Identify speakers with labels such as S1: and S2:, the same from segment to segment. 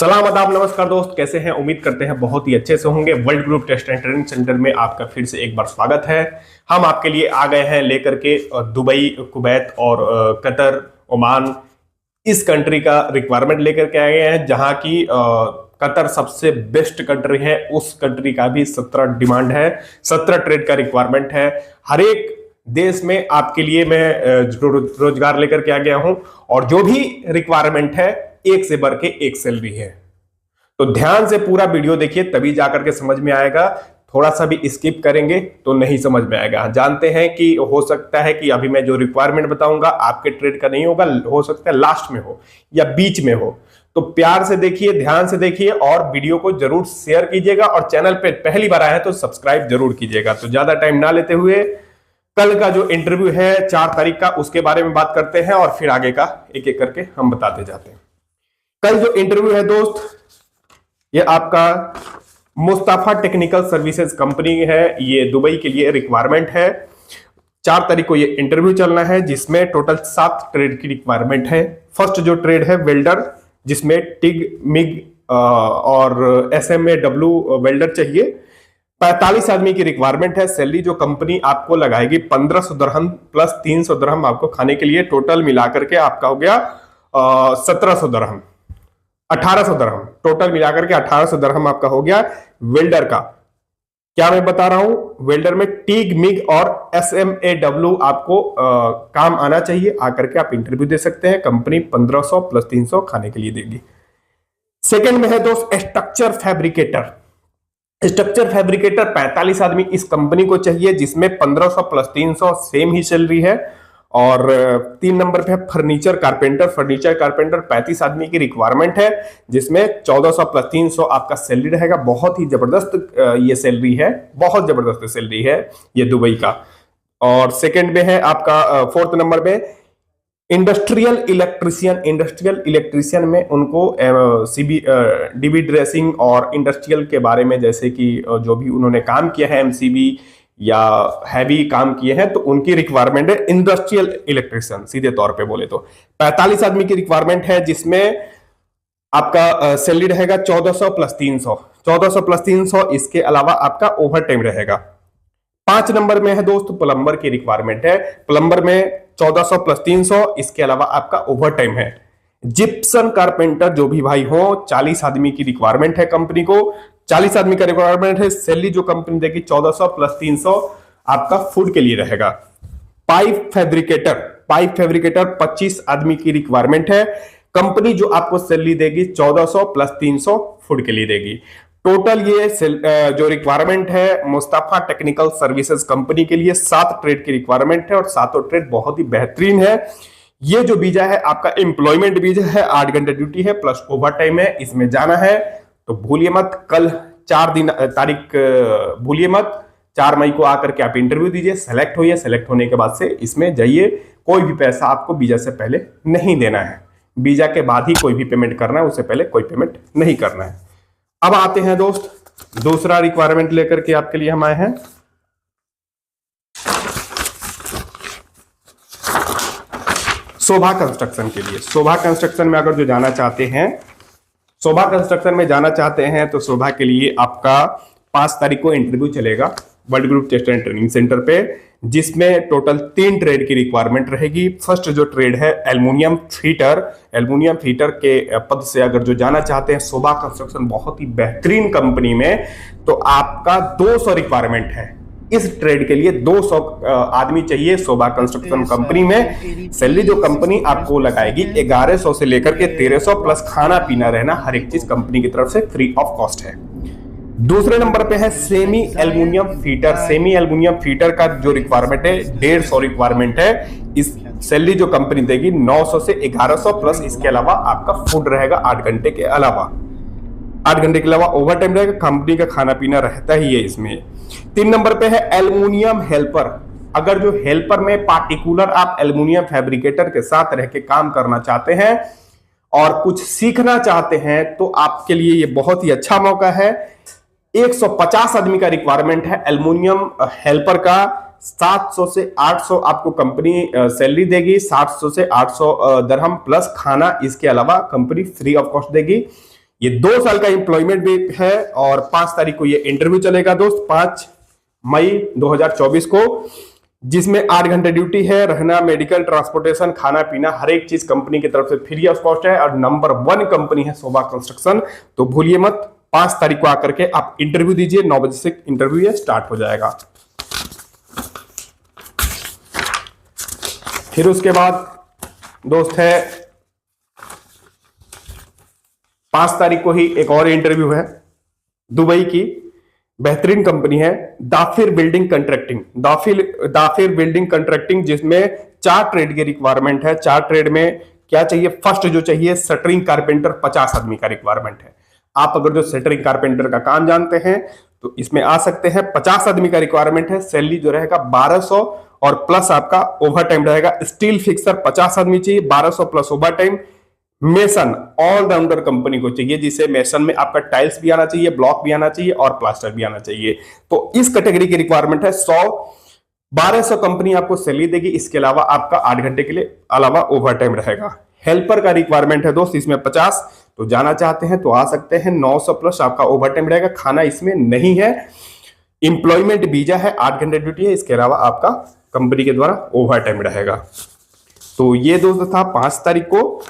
S1: सलाम आदाब नमस्कार दोस्त, कैसे हैं? उम्मीद करते हैं बहुत ही अच्छे से होंगे। World group test and training center में आपका फिर से एक बार स्वागत है। हम आपके लिए आ गए हैं लेकर के दुबई, कुवैत और कतर, ओमान, इस कंट्री का रिक्वायरमेंट लेकर के आए हैं, जहां की कतर सबसे बेस्ट कंट्री है। उस कंट्री का भी 17 डिमांड है, 17 ट्रेड का रिक्वायरमेंट है। हर एक देश में आपके लिए मैं रोजगार लेकर के आ गया हूं, और जो भी रिक्वायरमेंट है एक से बढ़ के एक सैलरी है। तो ध्यान से पूरा वीडियो देखिए, तभी जाकर के समझ में आएगा। थोड़ा सा भी स्किप करेंगे तो नहीं समझ में आएगा। जानते हैं कि हो सकता है कि अभी मैं जो रिक्वायरमेंट बताऊंगा आपके ट्रेड का नहीं होगा, हो सकता है लास्ट में हो या बीच में हो। तो प्यार से देखिए, ध्यान से देखिए, और वीडियो को जरूर शेयर कीजिएगा, और चैनल पे पहली बार आया है तो सब्सक्राइब जरूर कीजिएगा। तो ज्यादा टाइम ना लेते हुए कल का जो इंटरव्यू है 4 तारीख का, उसके बारे में बात करते हैं, और फिर आगे का एक एक करके हम बताते जाते हैं। कल जो इंटरव्यू है दोस्त, ये आपका मुस्तफा टेक्निकल सर्विसेज कंपनी है, ये दुबई के लिए रिक्वायरमेंट है। 4 तारीख को ये इंटरव्यू चलना है, जिसमें टोटल 7 ट्रेड की रिक्वायरमेंट है। फर्स्ट जो ट्रेड है वेल्डर, जिसमें टिग, मिग और SMAW वेल्डर चाहिए। 45 आदमी की रिक्वायरमेंट है। सैलरी जो कंपनी आपको लगाएगी 1500 दरहम प्लस 300 दरहम आपको खाने के लिए, टोटल मिलाकर के आपका हो गया 1700 दरहम, 1800 दरहम, टोटल मिलाकर के 1800 दरहम आपका हो गया वेल्डर का। क्या मैं बता रहा हूं, वेल्डर में टिग, मिग और SMAW आपको काम आना चाहिए। आकर के आप इंटरव्यू दे सकते हैं। कंपनी 1500 प्लस 300 खाने के लिए देगी। सेकंड में है दोस्त स्ट्रक्चर फैब्रिकेटर। स्ट्रक्चर फैब्रिकेटर 45 आदमी इस कंपनी को चाहिए, जिसमें 1500 प्लस 300 सेम ही सैलरी है। और 3 नंबर पे है फर्नीचर कारपेंटर। फर्नीचर कारपेंटर 35 आदमी की रिक्वायरमेंट है, जिसमें 1400 प्लस 300 आपका सैलरी रहेगा। बहुत ही जबरदस्त ये सैलरी है, बहुत जबरदस्त सैलरी है ये दुबई का। और सेकंड में है आपका 4th नंबर पे इंडस्ट्रियल इलेक्ट्रिशियन। इंडस्ट्रियल इलेक्ट्रिशियन में उनको डीबी ड्रेसिंग और इंडस्ट्रियल के बारे में, जैसे कि जो भी उन्होंने काम किया है MCB या हैवी काम किए हैं, तो उनकी रिक्वायरमेंट है इंडस्ट्रियल इलेक्ट्रिशियन। सीधे तौर पे बोले तो 45 आदमी की रिक्वायरमेंट है, जिसमें आपका सैलरी रहेगा 1400 प्लस 300, 1400 प्लस 300। इसके अलावा आपका ओवर टाइम रहेगा। 5 नंबर में है दोस्त प्लम्बर की रिक्वायरमेंट है। प्लम्बर में 1400 प्लस 300, इसके अलावा आपका ओवर टाइम है। जिप्सन कारपेंटर जो भी भाई हो, 40 आदमी की रिक्वायरमेंट है कंपनी को। 40 आदमी का रिक्वायरमेंट है। सैलरी जो कंपनी देगी 1400 प्लस 300 आपका फूड के लिए रहेगा। पाइप फैब्रिकेटर 25 आदमी की रिक्वायरमेंट है। कंपनी जो आपको सैलरी देगी 1400 प्लस 300 फूड के लिए देगी। टोटल ये जो रिक्वायरमेंट है मुस्तफा टेक्निकल सर्विसेज कंपनी के लिए 7 ट्रेड की रिक्वायरमेंट है, और 7 ट्रेड बहुत ही बेहतरीन है। ये जो वीजा है आपका एम्प्लॉयमेंट वीजा है, 8 घंटे ड्यूटी है प्लस ओवर टाइम है। इसमें जाना है तो भूलिए मत, कल 4 तारीख भूलिए मत। 4 मई को आकर के आप इंटरव्यू दीजिए, सेलेक्ट होइए। सेलेक्ट होने के बाद से इसमें जाइए। कोई भी पैसा आपको वीजा से पहले नहीं देना है, वीजा के बाद ही कोई भी पेमेंट करना है, उससे पहले कोई पेमेंट नहीं करना है। अब आते हैं दोस्त दूसरा रिक्वायरमेंट लेकर के आपके लिए हम आए हैं। शोभा कंस्ट्रक्शन के लिए। शोभा कंस्ट्रक्शन में अगर जो जाना चाहते हैं, शोभा कंस्ट्रक्शन में जाना चाहते हैं, तो शोभा के लिए आपका 5 तारीख को इंटरव्यू चलेगा world group test and training center पे, जिसमें टोटल 3 ट्रेड की रिक्वायरमेंट रहेगी। फर्स्ट जो ट्रेड है एल्युमिनियम फीटर। एल्युमिनियम फीटर के पद से अगर जो जाना चाहते हैं शोभा कंस्ट्रक्शन, बहुत ही बेहतरीन कंपनी में, तो आपका 200 रिक्वायरमेंट है। इस ट्रेड के लिए 200 आदमी चाहिए शोभा कंस्ट्रक्शन कंपनी में। सैलरी जो कंपनी आपको लगाएगी 1100 से लेकर के 1300 प्लस खाना पीना रहना, हर एक चीज कंपनी की तरफ से फ्री ऑफ कॉस्ट है। दूसरे नंबर पे है semi aluminium fitter. Semi aluminium fitter का जो रिक्वायरमेंट है 150 रिक्वायरमेंट है। इस सैलरी जो कंपनी देगी 900 से 1100 प्लस इसके अलावा आपका फूड रहेगा 8 घंटे के अलावा। 8 घंटे के अलावा ओवर टाइम रहेगा। कंपनी का खाना पीना रहता ही है इसमें। 3 नंबर पे है एल्युमिनियम हेल्पर। अगर जो हेल्पर में पार्टिकुलर आप एल्युमिनियम फैब्रिकेटर के साथ रह के काम करना चाहते हैं और कुछ सीखना चाहते हैं, तो आपके लिए ये बहुत ही अच्छा मौका है। 150 आदमी का रिक्वायरमेंट है एल्युमिनियम हेल्पर का। 700 से 800 आपको कंपनी सैलरी देगी। 700 से 800 दरहम प्लस खाना, इसके अलावा कंपनी फ्री ऑफ कॉस्ट देगी। ये 2 साल का एम्प्लॉयमेंट भी है और 5 तारीख को ये इंटरव्यू चलेगा दोस्त, 5 मई 2024 को, जिसमें 8 घंटे ड्यूटी है। रहना, मेडिकल, ट्रांसपोर्टेशन, खाना पीना, हर एक चीज कंपनी की तरफ से फ्री ऑफ कॉस्ट है और नंबर 1 कंपनी है शोभा कंस्ट्रक्शन। तो भूलिए मत, 5 तारीख को आकर के आप इंटरव्यू दीजिए, 9 बजे से इंटरव्यू ये स्टार्ट हो जाएगा। फिर उसके बाद दोस्त है 5 तारीख को ही एक और इंटरव्यू है, दुबई की बेहतरीन कंपनी है दाफिर बिल्डिंग कंट्रैक्टिंग। दाफिर बिल्डिंग कंट्रैक्टिंग, जिसमें 4 ट्रेड की रिक्वायरमेंट है। 4 ट्रेड में क्या चाहिए? फर्स्ट जो चाहिए शटरिंग कारपेंटर, 50 आदमी का रिक्वायरमेंट है। आप अगर जो शटरिंग कारपेंटर का काम जानते हैं तो इसमें आ सकते हैं। 50 आदमी का रिक्वायरमेंट है। सैलरी जो रहेगा 1200 और प्लस आपका ओवर टाइम रहेगा। स्टील फिक्सर 50 आदमी चाहिए, 1200 plus overtime. Mason allrounder company को चाहिए, जिसे मेसन में आपका टाइल्स भी आना चाहिए, ब्लॉक भी आना चाहिए और प्लास्टर भी आना चाहिए। तो इस कैटेगरी की रिक्वायरमेंट है। 1200 कंपनी आपको सैलरी देगी। इसके अलावा आपका 8 घंटे के लिए अलावा ओवर टाइम रहेगा। हेल्पर का रिक्वायरमेंट है दोस्त, इसमें 50। तो जाना चाहते हैं तो आ सकते हैं। 900 प्लस आपका ओवर टाइम रहेगा। खाना इसमें नहीं है। इंप्लॉयमेंट वीजा है, 8 घंटे ड्यूटी है। इसके अलावा आपका कंपनी के द्वारा ओवर टाइम रहेगा। तो ये दोस्त था 5 तारीख को।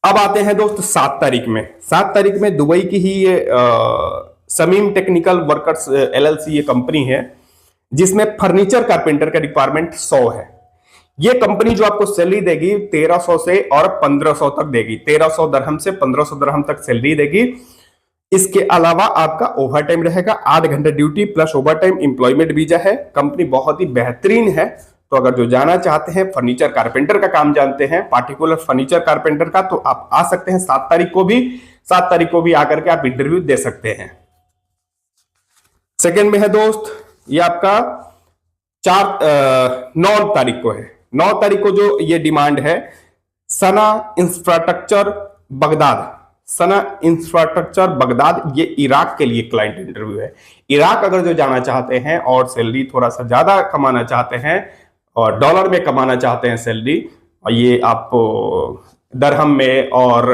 S1: अब आते हैं दोस्त 7 तारीख में। 7 तारीख में दुबई की ही ये समीम टेक्निकल वर्कर्स LLC ये कंपनी है, जिसमें फर्नीचर कारपेंटर का रिक्वायरमेंट 100 है। ये कंपनी जो आपको सैलरी देगी 1300 से और 1500 तक देगी। 1300 दरहम से 1500 दरहम तक सैलरी देगी। इसके अलावा आपका ओवर टाइम रहेगा, 8 घंटे duty plus over time. Employment visa है। कंपनी बहुत ही बेहतरीन है। तो अगर जो जाना चाहते हैं, फर्नीचर कारपेंटर का काम जानते हैं, पार्टिकुलर फर्नीचर कारपेंटर का, तो आप आ सकते हैं 7 तारीख को भी। 7 तारीख को भी आकर के आप इंटरव्यू दे सकते हैं। सेकेंड में है दोस्त, ये आपका 9 तारीख को है। 9 तारीख को जो ये डिमांड है, सना इंफ्रास्ट्रक्चर बगदाद। सना इंफ्रास्ट्रक्चर बगदाद, ये इराक के लिए क्लाइंट इंटरव्यू है। इराक अगर जो जाना चाहते हैं और सैलरी थोड़ा सा ज्यादा कमाना चाहते हैं और डॉलर में कमाना चाहते हैं सैलरी, ये आप दरहम में और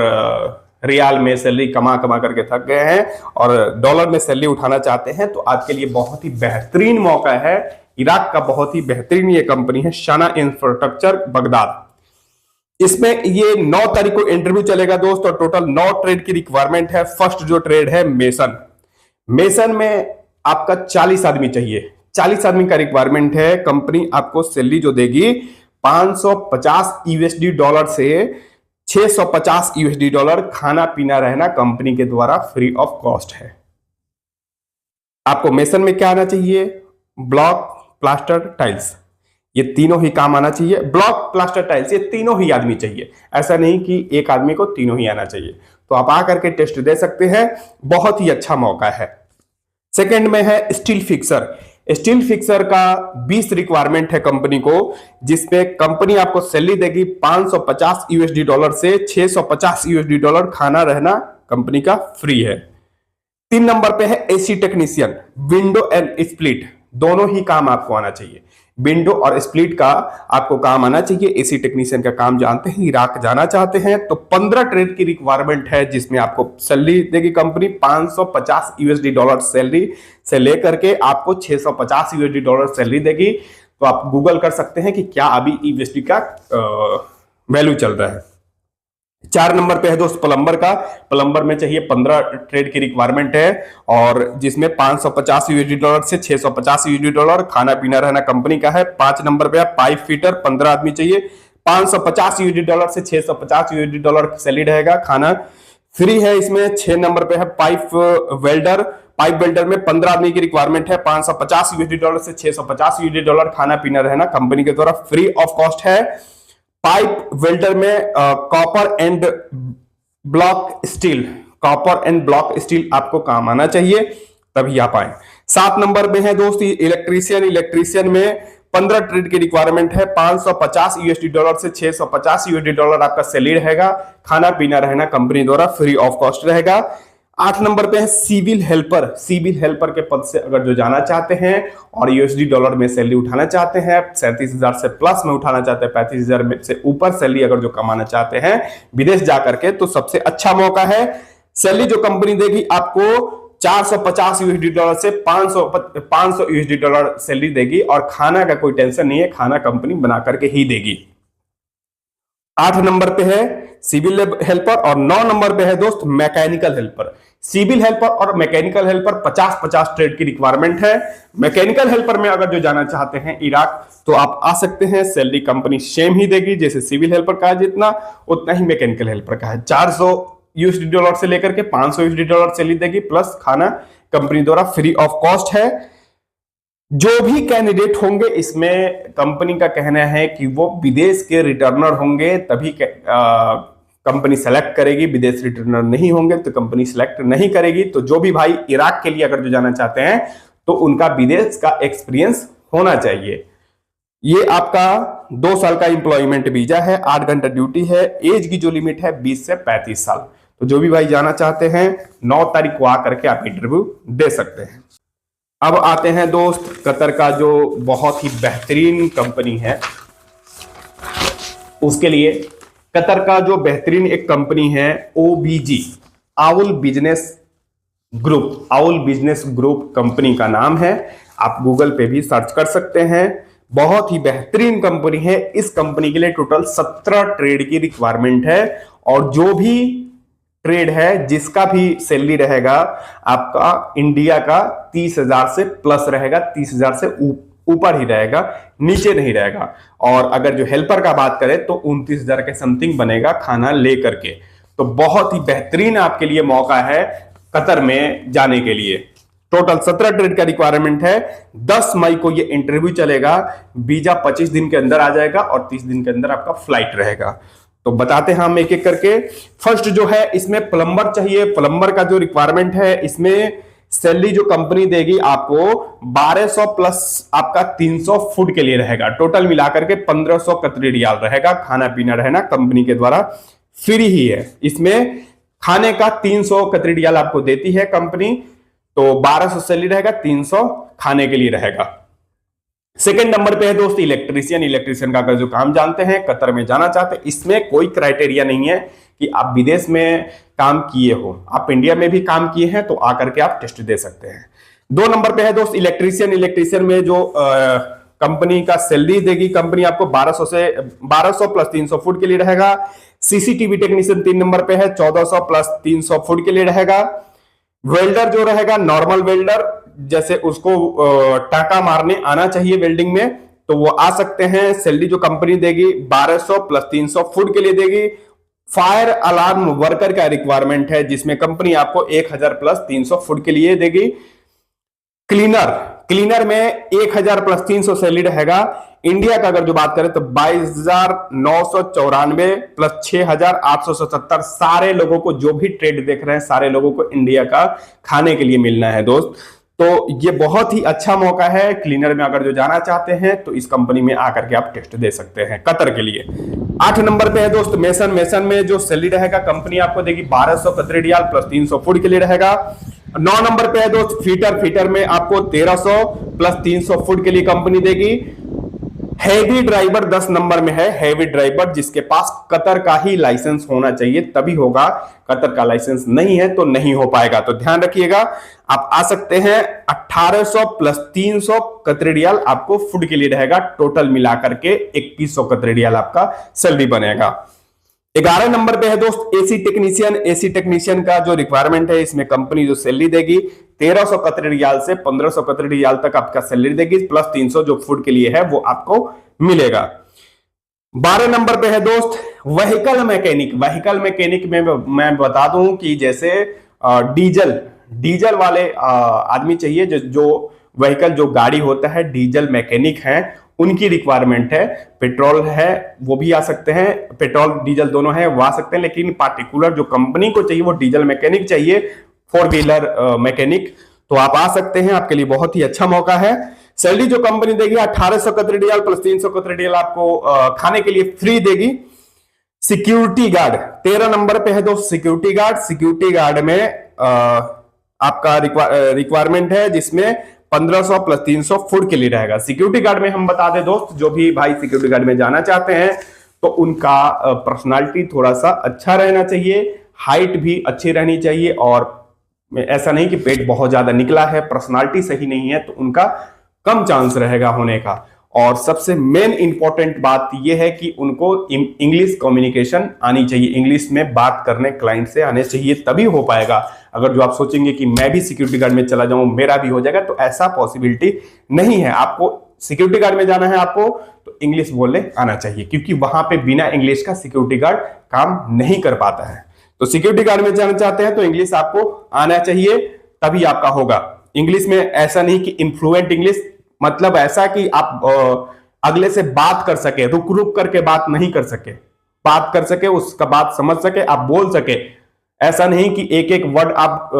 S1: रियाल में सैलरी कमा करके थक गए हैं और डॉलर में सैलरी उठाना चाहते हैं, तो आपके लिए बहुत ही बेहतरीन मौका है। इराक का बहुत ही बेहतरीन ये कंपनी है, सना इंफ्रास्ट्रक्चर बगदाद। इसमें ये 9 तारीख को इंटरव्यू चलेगा दोस्त और टोटल 9 ट्रेड की रिक्वायरमेंट है। फर्स्ट जो ट्रेड है मेसन। मेसन में आपका 40 आदमी चाहिए। 40 आदमी का रिक्वायरमेंट है। कंपनी आपको सैलरी जो देगी $550 से $650। खाना पीना रहना कंपनी के द्वारा फ्री ऑफ कॉस्ट है। आपको मेसन में क्या आना चाहिए? ब्लॉक, प्लास्टर, टाइल्स, ये तीनों ही काम आना चाहिए। ब्लॉक, प्लास्टर, टाइल्स, ये तीनों ही आदमी चाहिए। ऐसा नहीं कि एक आदमी को तीनों ही आना चाहिए। तो आप आकर के टेस्ट दे सकते हैं। बहुत ही अच्छा मौका है। सेकंड में है स्टील फिक्सर। स्टील फिक्सर का 20 रिक्वायरमेंट है कंपनी को, जिसमें कंपनी आपको सैलरी देगी $550 से $650। खाना रहना कंपनी का फ्री है। 3 नंबर पे है AC technician. Window and split, दोनों ही काम आपको आना चाहिए। विंडो और स्प्लिट का आपको काम आना चाहिए। एसी टेक्नीशियन का काम जानते हैं। इराक जाना चाहते हैं तो 15 ट्रेड की रिक्वायरमेंट है, जिसमें आपको सैलरी देगी कंपनी $550 सैलरी से लेकर के आपको $650 सैलरी देगी। तो आप गूगल कर सकते हैं कि क्या अभी यूएसडी का वैल्यू चल रहा है। 4 नंबर पे है दोस्त प्लम्बर का। प्लम्बर में चाहिए 15 ट्रेड की रिक्वायरमेंट है और जिसमें $550 से $650। खाना पीना रहना कंपनी का है। 5 नंबर पे है पाइप फिटर, 15 आदमी चाहिए। $550 से $650 सैलरी रहेगा। खाना फ्री है इसमें। 6 नंबर पे है पाइप वेल्डर। पाइप वेल्डर में 15 आदमी की रिक्वायरमेंट है। $550 से $650। खाना पीना रहना कंपनी के द्वारा फ्री ऑफ कॉस्ट है। पाइप वेल्डर में copper and block steel, copper and block steel आपको काम आना चाहिए, तभी आप आए। 7 नंबर में है दोस्त इलेक्ट्रीशियन। इलेक्ट्रीशियन में 15 ट्रेड की रिक्वायरमेंट है। $550 से $650 आपका सैलरी रहेगा। खाना पीना रहना कंपनी द्वारा फ्री ऑफ कॉस्ट रहेगा। 8 नंबर पे है सिविल हेल्पर। सिविल हेल्पर के पद से अगर जो जाना चाहते हैं और यूएसडी डॉलर में सैलरी उठाना चाहते हैं, 37,000 से प्लस में उठाना चाहते हैं, 35,000 में से ऊपर सैलरी अगर जो कमाना चाहते हैं विदेश जाकर के, तो सबसे अच्छा मौका है। सैलरी जो कंपनी देगी आपको 450 यूएसडी डॉलर से 500 यूएसडी डॉलर सैलरी देगी, और खाना का कोई टेंशन नहीं है, खाना कंपनी बना करके ही देगी। 8 नंबर पे है सिविल हेल्पर, और 9 नंबर पे है दोस्त मैकेनिकल हेल्पर। सिविल हेल्पर और मैकेनिकल हेल्पर 50-50 ट्रेड की रिक्वायरमेंट है। मैकेनिकल हेल्पर में अगर जो जाना चाहते हैं इराक, तो आप आ सकते हैं। सैलरी कंपनी सेम ही देगी, जैसे सिविल हेल्पर का है जितना, उतना ही मैकेनिकल हेल्पर का है। 400 यूएसडी डॉलर से लेकर के 500 यूएसडी डॉलर सैलरी देगी, प्लस खाना कंपनी द्वारा फ्री ऑफ कॉस्ट है। जो भी कैंडिडेट होंगे इसमें कंपनी का कहना है कि वो विदेश के रिटर्नर होंगे तभी कंपनी सेलेक्ट करेगी, विदेश रिटर्नर नहीं होंगे तो कंपनी सेलेक्ट नहीं करेगी। तो जो भी भाई इराक के लिए अगर जो जाना चाहते हैं तो उनका विदेश का एक्सपीरियंस होना चाहिए। ये आपका 2 साल का एम्प्लॉयमेंट वीजा है, 8 घंटा ड्यूटी है, एज की जो लिमिट है 20 से 35 साल। तो जो भी भाई जाना चाहते हैं 9 तारीख को आकर के आप इंटरव्यू दे सकते हैं। अब आते हैं दोस्त कतर का जो बहुत ही बेहतरीन कंपनी है, उसके लिए कतर का जो बेहतरीन एक कंपनी है ओबीजी, owl business group. Owl business group company का नाम है, आप गूगल पे भी सर्च कर सकते हैं। बहुत ही बेहतरीन कंपनी है। इस कंपनी के लिए टोटल 17 ट्रेड की रिक्वायरमेंट है, और जो भी ट्रेड है जिसका भी सैलरी रहेगा आपका इंडिया का 30,000 से प्लस रहेगा, 30,000 से ऊपर ही रहेगा, नीचे नहीं रहेगा। और अगर जो हेल्पर का बात करें तो 29,000 के समथिंग बनेगा खाना लेकर के। तो बहुत ही बेहतरीन आपके लिए मौका है कतर में जाने के लिए। टोटल 17 ट्रेड का रिक्वायरमेंट है। 10 मई को ये इंटरव्यू चलेगा, वीजा 25 दिन के अंदर आ जाएगा और 30 दिन के अंदर आपका फ्लाइट रहेगा। तो बताते हैं हम एक एक करके। फर्स्ट जो है इसमें प्लम्बर चाहिए। प्लम्बर का जो रिक्वायरमेंट है इसमें सैलरी जो कंपनी देगी आपको 1200 प्लस आपका 300 फूड के लिए रहेगा। टोटल मिलाकर के 1500 कतरी रियाल रहेगा। खाना पीना रहना कंपनी के द्वारा फ्री ही है। इसमें खाने का 300 कतरी रियाल आपको देती है कंपनी, तो 1200 सैलरी रहेगा, 300 खाने के लिए रहेगा। सेकंड नंबर पे है दोस्त इलेक्ट्रीशियन। इलेक्ट्रीशियन का अगर जो काम जानते हैं, कतर में जाना चाहते हैं, इसमें कोई क्राइटेरिया नहीं है कि आप विदेश में काम किए हो, आप इंडिया में भी काम किए हैं तो आकर के आप टेस्ट दे सकते हैं। 2 नंबर पे है दोस्त इलेक्ट्रीशियन। इलेक्ट्रीशियन में जो कंपनी का सैलरी देगी कंपनी आपको 1200 प्लस 300 फूड के लिए रहेगा। सीसीटीवी टेक्नीशियन 3 नंबर पे है, 1400 प्लस 300 फूड के लिए रहेगा। वेल्डर जो रहेगा नॉर्मल वेल्डर, जैसे उसको टाका मारने आना चाहिए वेल्डिंग में, तो वो आ सकते हैं। सैलरी जो कंपनी देगी 1200 प्लस 300 फूड के लिए देगी। फायर अलार्म वर्कर का रिक्वायरमेंट है जिसमें कंपनी आपको 1000 प्लस 300 फूड के लिए देगी। क्लीनर में 1000 प्लस 300 सैलरी रहेगा। इंडिया का अगर जो बात करें तो 22,994 प्लस 6,877 सारे लोगों को, जो भी ट्रेड देख रहे हैं सारे लोगों को इंडिया का खाने के लिए मिलना है दोस्त। तो ये बहुत ही अच्छा मौका है। क्लीनर में अगर जो जाना चाहते हैं तो इस कंपनी में आकर के आप टेस्ट दे सकते हैं कतर के लिए। 8 नंबर पे है दोस्त मेसन। मेसन में जो सैलरी रहेगा कंपनी आपको देगी 1200 कतरी रियाल प्लस 300 फूड के लिए रहेगा। 9 नंबर पे है दोस्त फीटर। फीटर में आपको 1300 प्लस 300 फूड के लिए कंपनी देगी। हैवी ड्राइवर 10 नंबर में है। हैवी ड्राइवर जिसके पास कतर का ही लाइसेंस होना चाहिए तभी होगा, कतर का लाइसेंस नहीं है तो नहीं हो पाएगा। तो ध्यान रखिएगा, आप आ सकते हैं। 1800 प्लस 300 कतरी रियाल आपको फूड के लिए रहेगा। टोटल मिलाकर के 2100 कतरी रियाल आपका सैलरी बनेगा। 11 नंबर पे है दोस्त एसी टेक्नीशियन। एसी टेक्नीशियन का जो रिक्वायरमेंट है इसमें कंपनी जो सैलरी देगी 1300 कतरी रियाल से 1500 कतरी रियाल तक आपका सैलरी देगी, प्लस 300 जो फूड के लिए है वो आपको मिलेगा। 12 नंबर पे है दोस्त व्हीकल मैकेनिक। व्हीकल मैकेनिक में मैं बता दूं कि जैसे डीजल वाले आदमी चाहिए, जो व्हीकल जो गाड़ी होता है डीजल मैकेनिक है उनकी रिक्वायरमेंट है। पेट्रोल है वो भी आ सकते हैं, पेट्रोल डीजल दोनों है वो आ सकते हैं, लेकिन पार्टिकुलर जो कंपनी को चाहिए वो डीजल मैकेनिक चाहिए, 4 व्हीलर मैकेनिक। तो आप आ सकते हैं, आपके लिए बहुत ही अच्छा मौका है। सैलरी जो कंपनी देगी 1800 कतरी रियाल प्लस 300 कतरी रियाल आपको खाने के लिए फ्री देगी। सिक्योरिटी गार्ड 13 नंबर पे है दोस्त सिक्योरिटी गार्ड। सिक्योरिटी गार्ड में आपका रिक्वायरमेंट है जिसमें 1500 प्लस 300 फूड के लिए रहेगा। सिक्योरिटी गार्ड में हम बता दें दोस्त, जो भी भाई सिक्योरिटी गार्ड में जाना चाहते हैं तो उनका पर्सनालिटी थोड़ा सा अच्छा रहना चाहिए, हाइट भी अच्छी रहनी चाहिए, और ऐसा नहीं कि पेट बहुत ज्यादा निकला है, पर्सनालिटी सही नहीं है तो उनका कम चांस रहेगा होने का। और सबसे मेन इंपॉर्टेंट बात यह है कि उनको इंग्लिश कम्युनिकेशन आनी चाहिए, इंग्लिश में बात करने क्लाइंट से आने चाहिए, तभी हो पाएगा। अगर जो आप सोचेंगे कि मैं भी सिक्योरिटी गार्ड में चला जाऊं मेरा भी हो जाएगा, तो ऐसा पॉसिबिलिटी नहीं है। आपको सिक्योरिटी गार्ड में जाना है आपको तो इंग्लिश बोलने आना चाहिए, क्योंकि वहां पे बिना इंग्लिश का सिक्योरिटी गार्ड काम नहीं कर पाता है। तो सिक्योरिटी गार्ड में जाना चाहते हैं तो इंग्लिश आपको आना चाहिए, तभी आपका होगा। इंग्लिश में ऐसा नहीं कि इन्फ्लुएंट इंग्लिश, मतलब ऐसा कि आप अगले से बात कर सके, रुक रुक करके बात नहीं कर सके, बात कर सके, उसका बात समझ सके, आप बोल सके। ऐसा नहीं कि एक एक वर्ड आप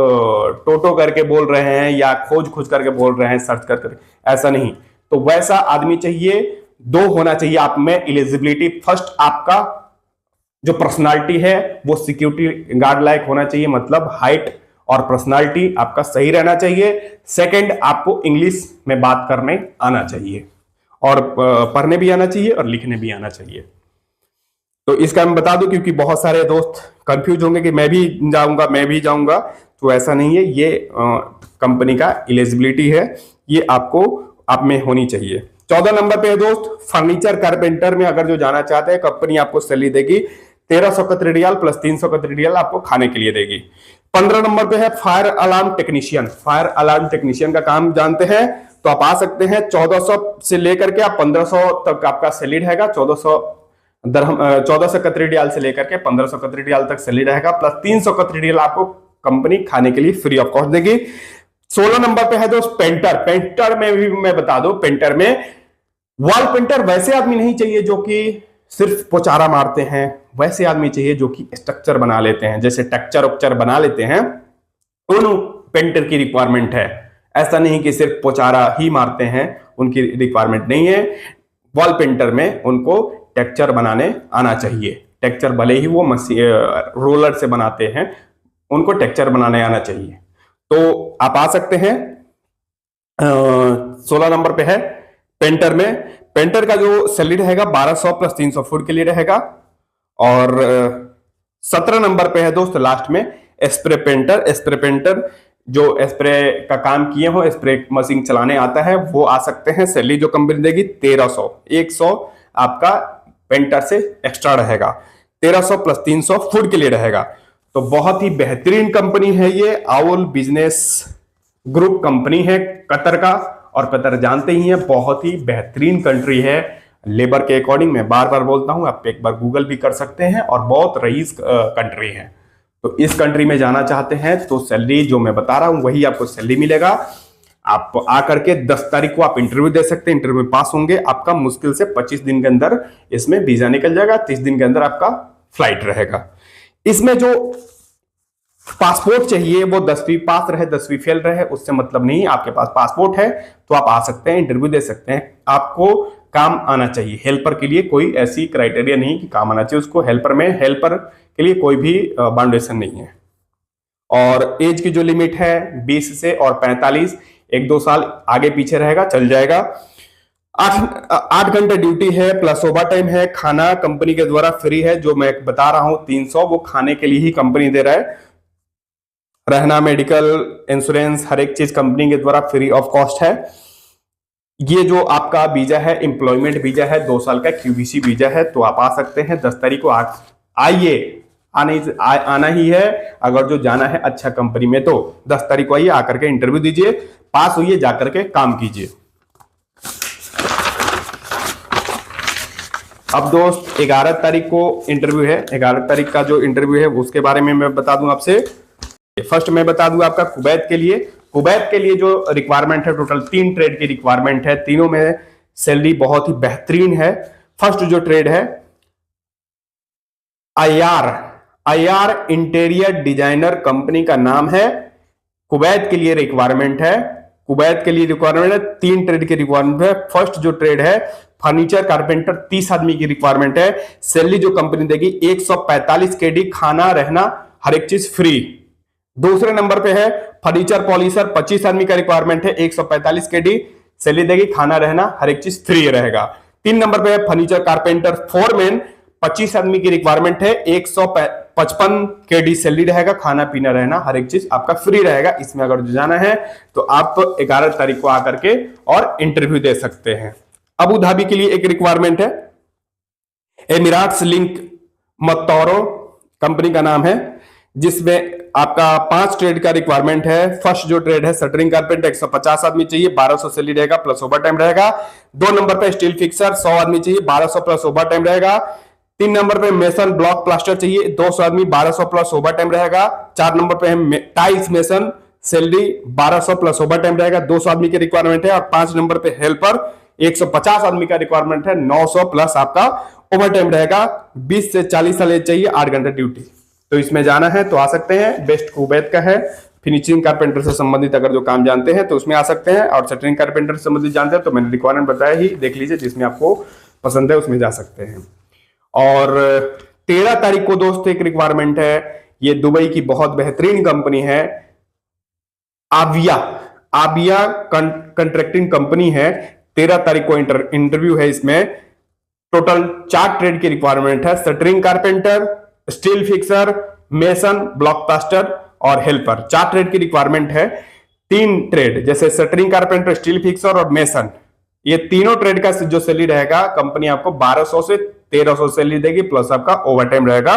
S1: टोटो करके बोल रहे हैं या खोज खोज करके बोल रहे हैं, सर्च करके, ऐसा नहीं। तो वैसा आदमी चाहिए। दो होना चाहिए आप में एलिजिबिलिटी। फर्स्ट, आपका जो पर्सनालिटी है वो सिक्योरिटी गार्ड लायक होना चाहिए, मतलब हाइट और पर्सनालिटी आपका सही रहना चाहिए। सेकंड, आपको इंग्लिश में बात करने आना चाहिए, और पढ़ने भी आना चाहिए और लिखने भी आना चाहिए। तो इसका मैं बता दूं, क्योंकि बहुत सारे दोस्त कंफ्यूज होंगे कि मैं भी जाऊंगा, तो ऐसा नहीं है। ये कंपनी का एलिजिबिलिटी है, ये आपको आप में होनी चाहिए। 14 नंबर पे है दोस्त, फर्नीचर कारपेंटर में अगर जो जाना चाहते हैं, कंपनी आपको सैलरी देगी 1300 कतरी रियाल प्लस 300 कतरी रियाल आपको खाने के लिए देगी। 15 नंबर पे है fire alarm technician. Fire alarm technician का काम जानते हैं तो आप आ सकते हैं। 1400 से लेकर के आप 1500 तक आपका सैलरी रहेगा। 1400 कतरी रियाल से लेकर के 1500 कतरी रियाल तक सैलरी रहेगा, प्लस 300 कतरी रियाल आपको कंपनी खाने के लिए फ्री ऑफ कॉस्ट देगी। 16 नंबर पे है दोस्त पेंटर। पेंटर में भी मैं बता दूं, पेंटर में वॉल पेंटर वैसे आदमी नहीं चाहिए जो कि सिर्फ पोचारा मारते हैं, वैसे आदमी चाहिए जो कि स्ट्रक्चर बना लेते हैं, जैसे टेक्चर उक्चर बना लेते हैं, उन पेंटर की रिक्वायरमेंट है। ऐसा नहीं कि सिर्फ पोचारा ही मारते हैं, उनकी रिक्वायरमेंट नहीं है। वॉल पेंटर में उनको टेक्चर बनाने आना चाहिए। टेक्चर भले ही वो रोलर से बनाते हैं, उनको टेक्चर बनाने आना चाहिए। तो आप आ सकते हैं। 16 नंबर पे है पेंटर में। पेंटर का जो सैलरी रहेगा 1200 प्लस 300 फूड के लिए रहेगा। और 17 नंबर पे है दोस्त लास्ट में स्प्रे पेंटर। स्प्रे पेंटर जो स्प्रे का काम किए हो, स्प्रे मशीन चलाने आता है, वो आ सकते हैं। सैलरी जो कंपनी देगी 1300, 100 आपका पेंटर से एक्स्ट्रा रहेगा। 1300 प्लस 300 फूड के लिए रहेगा। तो बहुत ही बेहतरीन कंपनी है ये। आउल बिजनेस ग्रुप कंपनी है कतर का, और कतर जानते ही हैं बहुत ही बेहतरीन कंट्री है लेबर के अकॉर्डिंग। मैं बार बार बोलता हूं, आप एक बार गूगल भी कर सकते हैं, और बहुत रईस कंट्री है। तो इस कंट्री में जाना चाहते हैं तो सैलरी जो मैं बता रहा हूं वही आपको सैलरी मिलेगा। आप आकर के 10 तारीख को आप इंटरव्यू दे सकते हैं। इंटरव्यू में पास होंगे, आपका मुश्किल से 25 दिन के अंदर इसमें वीजा निकल जाएगा। 30 दिन के अंदर आपका फ्लाइट रहेगा। इसमें जो पासपोर्ट चाहिए वो 10वीं पास रहे, 10वीं फेल रहे, उससे मतलब नहीं। आपके पास पासपोर्ट है तो आप आ सकते हैं, इंटरव्यू दे सकते हैं। आपको काम आना चाहिए। हेल्पर के लिए कोई ऐसी क्राइटेरिया नहीं कि काम आना चाहिए उसको। हेल्पर के लिए कोई भी बाउंडेशन नहीं है। और एज की जो लिमिट है 20 से और 45, 1-2 साल आगे पीछे रहेगा, चल जाएगा। 8 घंटे ड्यूटी है, प्लस ओवर टाइम है। खाना कंपनी के द्वारा फ्री है, जो मैं बता रहा हूं 300, वो खाने के लिए ही कंपनी दे रहा है। रहना, मेडिकल, इंश्योरेंस, हर एक चीज कंपनी के द्वारा फ्री ऑफ कॉस्ट है। ये जो आपका वीजा है एम्प्लॉयमेंट वीजा है, 2 साल का क्यूबीसी वीजा है। तो आप आ सकते हैं 10 तारीख को। आइए, आना ही है। अगर जो जाना है अच्छा कंपनी में तो 10 तारीख को आइए, आकर के इंटरव्यू दीजिए, पास होइए, जाकर के काम कीजिए। अब दोस्त 11 तारीख को इंटरव्यू है। 11 तारीख का जो इंटरव्यू है उसके बारे में मैं बता दूं आपसे। फर्स्ट मैं बता दूं आपका कुवैत के लिए। कुवैत के लिए जो रिक्वायरमेंट है, टोटल 3 ट्रेड की रिक्वायरमेंट है। तीनों में सैलरी बहुत ही बेहतरीन है। फर्स्ट जो ट्रेड है आईआर इंटीरियर डिजाइनर, कंपनी का नाम है। कुवैत के लिए रिक्वायरमेंट है। कुवैत के लिए रिक्वायरमेंट है, 3 ट्रेड की रिक्वायरमेंट है। फर्स्ट जो ट्रेड है फर्नीचर कारपेंटर, 30 आदमी की रिक्वायरमेंट है। सैलरी जो कंपनी देगी 145 KD, खाना रहना हर एक चीज फ्री। दूसरे नंबर पे है फर्नीचर पॉलिशर, 25 आदमी का रिक्वायरमेंट है, 145 केडी सैलरी देगी, खाना रहना हर एक चीज फ्री रहेगा। 3 नंबर पे है फर्नीचर कारपेंटर फोरमैन, 25 आदमी की रिक्वायरमेंट है, 155 केडी सैलरी रहेगा, खाना पीना रहना हर एक चीज आपका फ्री रहेगा। इसमें अगर जाना है तो आप 11 तारीख को आकर के और इंटरव्यू दे सकते हैं। अबू धाबी के लिए एक रिक्वायरमेंट है, एमिराट्स लिंक मत्तौरो कंपनी का नाम है, जिसमें आपका 5 ट्रेड का रिक्वायरमेंट है। फर्स्ट जो ट्रेड है शटरिंग कारपेंटर, 150 आदमी चाहिए, 1200 सैलरी रहेगा प्लस ओवर टाइम रहेगा। 2 नंबर पे स्टील फिक्सर 100 आदमी चाहिए, 1200 प्लस ओवर टाइम रहेगा। 3 नंबर पे मेसन ब्लॉक प्लास्टर चाहिए, 200 आदमी, 1200 प्लस ओवर टाइम रहेगा। 4 नंबर पे है tiles mason, salary 1200 plus overtime रहेगा, 200 आदमी की रिक्वायरमेंट है। और 5 नंबर पे हेल्पर 150 आदमी का रिक्वायरमेंट है, 900 प्लस आपका ओवर टाइम रहेगा। 20 से 40 साल चाहिए, 8 घंटे ड्यूटी। तो इसमें जाना है तो आ सकते हैं। बेस्ट कुवैत का है। फिनिशिंग कारपेंटर से संबंधित अगर जो काम जानते हैं तो उसमें आ सकते हैं, और शटरिंग कारपेंटर से संबंधित जानते हैं तो मैंने रिक्वायरमेंट बताया ही, देख लीजिए, जिसमें आपको पसंद है उसमें जा सकते हैं। और 13 तारीख को दोस्त एक रिक्वायरमेंट है, ये दुबई की बहुत बेहतरीन कंपनी है, आविया आविया कंट्रैक्टिंग कंपनी है। 13 तारीख को इंटरव्यू है। इसमें टोटल 4 ट्रेड की रिक्वायरमेंट है, shuttering carpenter, steel fixer, mason, block plaster और हेल्पर। 4 ट्रेड की रिक्वायरमेंट है। 3 ट्रेड जैसे शटरिंग कारपेंटर, स्टील फिक्सर और मेसन, ये तीनों ट्रेड का जो सैलरी रहेगा कंपनी आपको 1200 से 1300 सैलरी देगी, प्लस आपका ओवर टाइम रहेगा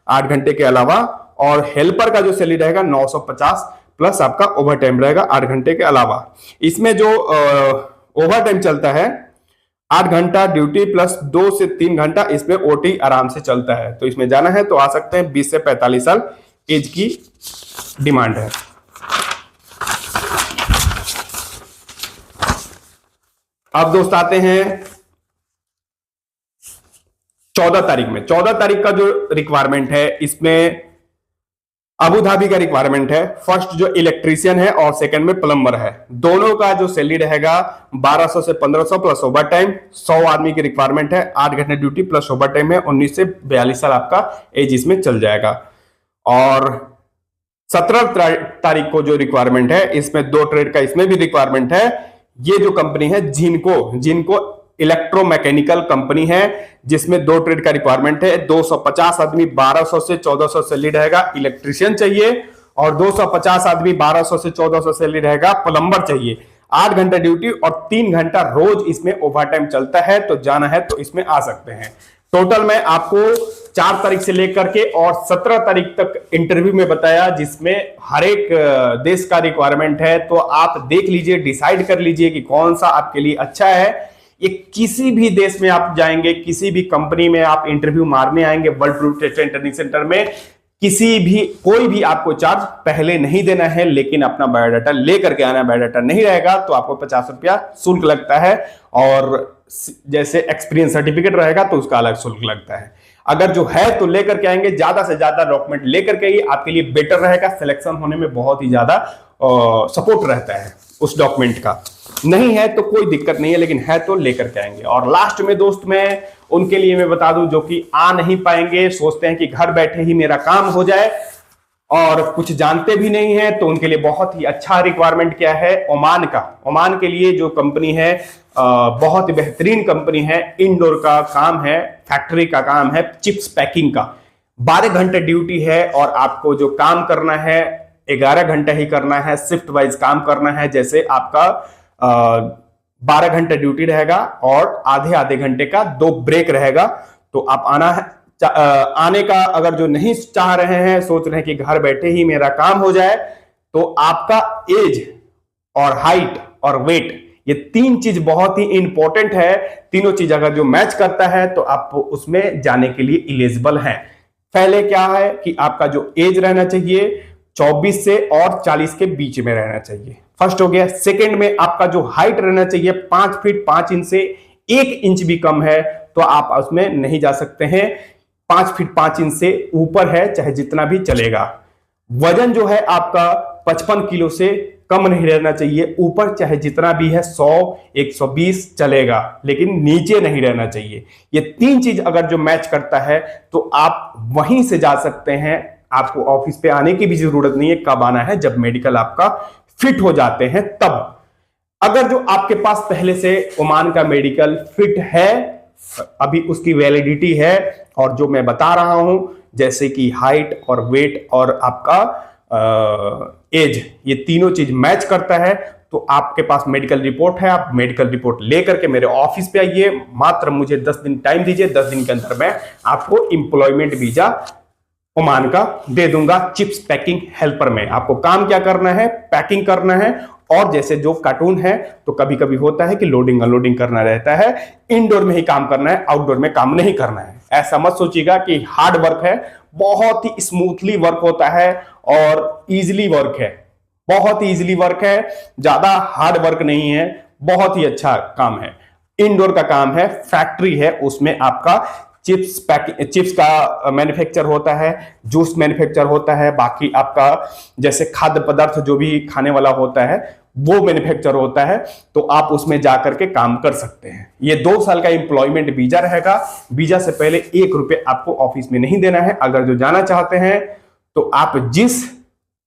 S1: 8 घंटे के अलावा। और हेल्पर का जो सैलरी रहेगा 950 प्लस आपका ओवर टाइम रहेगा 8 घंटे के अलावा। इसमें जो ओवर टाइम चलता है 8 घंटा ड्यूटी प्लस 2 से 3 घंटा, इसमें ओटी आराम से चलता है। तो इसमें जाना है तो आ सकते हैं। 20 से 45 साल एज की डिमांड है। अब दोस्त आते हैं 14 तारीख में। 14 तारीख का जो रिक्वायरमेंट है, इसमें अबू धाबी का रिक्वायरमेंट है। फर्स्ट जो इलेक्ट्रीशियन है और सेकंड में प्लम्बर है। दोनों का जो सैलरी रहेगा 1200 से 1500 प्लस ओवर टाइम। 100 आदमी की रिक्वायरमेंट है, 8 घंटे ड्यूटी प्लस ओवर टाइम है। 19 से 42 साल आपका एज इसमें चल जाएगा। और 17 तारीख को जो रिक्वायरमेंट है, इसमें 2 ट्रेड का इसमें भी रिक्वायरमेंट है। ये जो कंपनी है जिनको इलेक्ट्रोमैकेनिकल कंपनी है, जिसमें 2 ट्रेड का रिक्वायरमेंट है। 250 आदमी, 1200 से 1400 सैलरी रहेगा, इलेक्ट्रीशियन चाहिए। और 250 आदमी, 1200 से 1400 सैलरी रहेगा, प्लम्बर चाहिए। 8 घंटा ड्यूटी और 3 घंटा रोज इसमें ओवर टाइम चलता है। तो जाना है तो इसमें आ सकते हैं। टोटल में आपको 4 तारीख से लेकर के और 17 तारीख तक इंटरव्यू में बताया, जिसमें हर एक देश का रिक्वायरमेंट है। तो आप देख लीजिए, डिसाइड कर लीजिए कि कौन सा आपके लिए अच्छा है। ये किसी भी देश में आप जाएंगे, किसी भी कंपनी में आप इंटरव्यू मारने आएंगे, world group test and training center में, कोई भी आपको चार्ज पहले नहीं देना है, लेकिन अपना बायोडाटा लेकर के आना। बायोडाटा नहीं रहेगा तो आपको 50 रुपया शुल्क लगता है, और जैसे एक्सपीरियंस सर्टिफिकेट रहेगा तो उसका अलग शुल्क लगता है। अगर जो है तो लेकर के आएंगे, ज्यादा से ज्यादा डॉक्यूमेंट लेकर के ही आपके लिए बेटर रहेगा। सिलेक्शन होने में बहुत ही ज्यादा सपोर्ट रहता है उस डॉक्यूमेंट का। नहीं है तो कोई दिक्कत नहीं है, लेकिन है तो लेकर के आएंगे। और लास्ट में दोस्त मैं उनके लिए मैं बता दूं जो कि आ नहीं पाएंगे, सोचते हैं कि घर बैठे ही मेरा काम हो जाए और कुछ जानते भी नहीं है, तो उनके लिए बहुत ही अच्छा रिक्वायरमेंट क्या है, ओमान का। ओमान के लिए जो कंपनी है बहुत ही बेहतरीन कंपनी है। इंडोर का काम है, फैक्ट्री का काम है, चिप्स पैकिंग का। 12 घंटे ड्यूटी है और आपको जो काम करना है 11 घंटे ही करना है, शिफ्ट वाइज काम करना है। जैसे आपका 12 घंटे ड्यूटी रहेगा और आधे घंटे का 2 ब्रेक रहेगा। तो आप आने का अगर जो नहीं चाह रहे हैं, सोच रहे हैं कि घर बैठे ही मेरा काम हो जाए, तो आपका एज और हाइट और वेट, ये 3 चीज बहुत ही इंपॉर्टेंट है। तीनों चीज अगर जो मैच करता है तो आप उसमें जाने के लिए एलिजिबल हैं। पहले क्या है कि आपका जो एज रहना चाहिए 24 से और 40 के बीच में रहना चाहिए, फर्स्ट हो गया। सेकंड में आपका जो हाइट रहना चाहिए 5 फीट 5 इंच से 1 इंच भी कम है तो आप उसमें नहीं जा सकते हैं। 5 फीट 5 इंच से ऊपर है चाहे जितना भी चलेगा। वजन जो है आपका 55 किलो से कम नहीं रहना चाहिए, ऊपर चाहे जितना भी है 100 120 चलेगा, लेकिन नीचे नहीं रहना चाहिए। ये 3 चीज अगर जो मैच करता है तो आप वहीं से जा सकते हैं आपको ऑफिस पे आने की भी जरूरत नहीं है। कब आना है? जब मेडिकल आपका फिट हो जाते हैं तब। अगर जो आपके पास पहले से ओमान का मेडिकल फिट है, अभी उसकी वैलिडिटी है, और जो मैं बता रहा हूं जैसे कि हाइट और वेट और आपका एज, ये तीनों चीज मैच करता है, तो आपके पास मेडिकल रिपोर्ट है, आप मेडिकल रिपोर्ट लेकर के मेरे ऑफिस पे आइए। मात्र मुझे 10 दिन टाइम दीजिए, 10 दिन के अंदर मैं आपको एम्प्लॉयमेंट वीजा ओमान का दे दूंगा चिप्स पैकिंग हेल्पर में। आपको काम क्या करना है? पैकिंग करना है। और जैसे जो कार्टून है, तो कभी कभी होता है कि लोडिंग अनलोडिंग करना रहता है, इंडोर में ही काम करना है, आउटडोर में काम नहीं करना है। ऐसा मत सोचिएगा कि हार्ड वर्क है, बहुत ही स्मूथली वर्क होता है और इजीली वर्क है, बहुत ही इजीली वर्क है, ज्यादा हार्ड वर्क नहीं है, बहुत ही अच्छा काम है। इंडोर का काम है, फैक्ट्री है, उसमें आपका चिप्स का मैन्युफैक्चर होता है, जूस मैन्युफैक्चर होता है, बाकी आपका जैसे खाद्य पदार्थ जो भी खाने वाला होता है वो मैन्युफैक्चर होता है, तो आप उसमें जाकर के काम कर सकते हैं। ये 2 साल का एम्प्लॉयमेंट वीजा रहेगा। वीजा से पहले 1 रुपये आपको ऑफिस में नहीं देना है। अगर जो जाना चाहते हैं तो आप जिस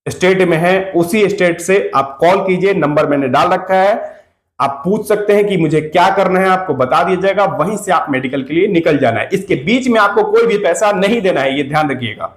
S1: स्टेट में है उसी स्टेट से आप कॉल कीजिए, नंबर मैंने डाल रखा है, आप पूछ सकते हैं कि मुझे क्या करना है, आपको बता दिया जाएगा, वहीं से आप मेडिकल के लिए निकल जाना है। इसके बीच में आपको कोई भी पैसा नहीं देना है, ये ध्यान रखिएगा।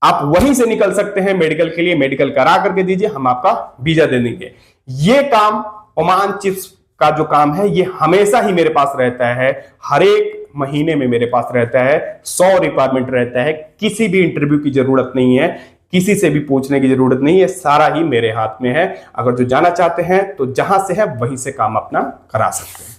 S1: आप वहीं से निकल सकते हैं मेडिकल के लिए, मेडिकल करा करके दीजिए, हम आपका वीजा दे देंगे। ये काम ओमान चिप्स का जो काम है ये हमेशा ही मेरे पास रहता है, हर एक महीने में मेरे पास रहता है, 100 रिक्वायरमेंट रहता है, किसी भी इंटरव्यू की जरूरत नहीं है, किसी से भी पूछने की जरूरत नहीं है, सारा ही मेरे हाथ में है। अगर जो जाना चाहते हैं तो जहां से है वहीं से काम अपना करा सकते हैं।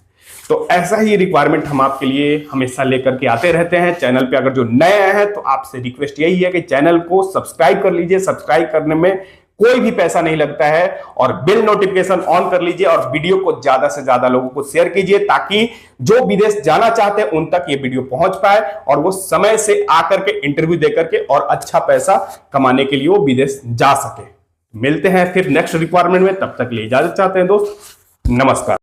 S1: तो ऐसा ही रिक्वायरमेंट हम आपके लिए हमेशा लेकर के आते रहते हैं। चैनल पे अगर जो नए आए हैं तो आपसे रिक्वेस्ट यही है कि चैनल को सब्सक्राइब कर लीजिए। सब्सक्राइब करने में कोई भी पैसा नहीं लगता है, और बिल नोटिफिकेशन ऑन कर लीजिए और वीडियो को ज्यादा से ज्यादा लोगों को शेयर कीजिए, ताकि जो विदेश जाना चाहते हैं उन तक ये वीडियो पहुंच पाए और वो समय से आकर के इंटरव्यू देकर के और अच्छा पैसा कमाने के लिए वो विदेश जा सके। मिलते हैं फिर नेक्स्ट रिक्वायरमेंट में, तब तक लिए इजाजत चाहते हैं दोस्त, नमस्कार।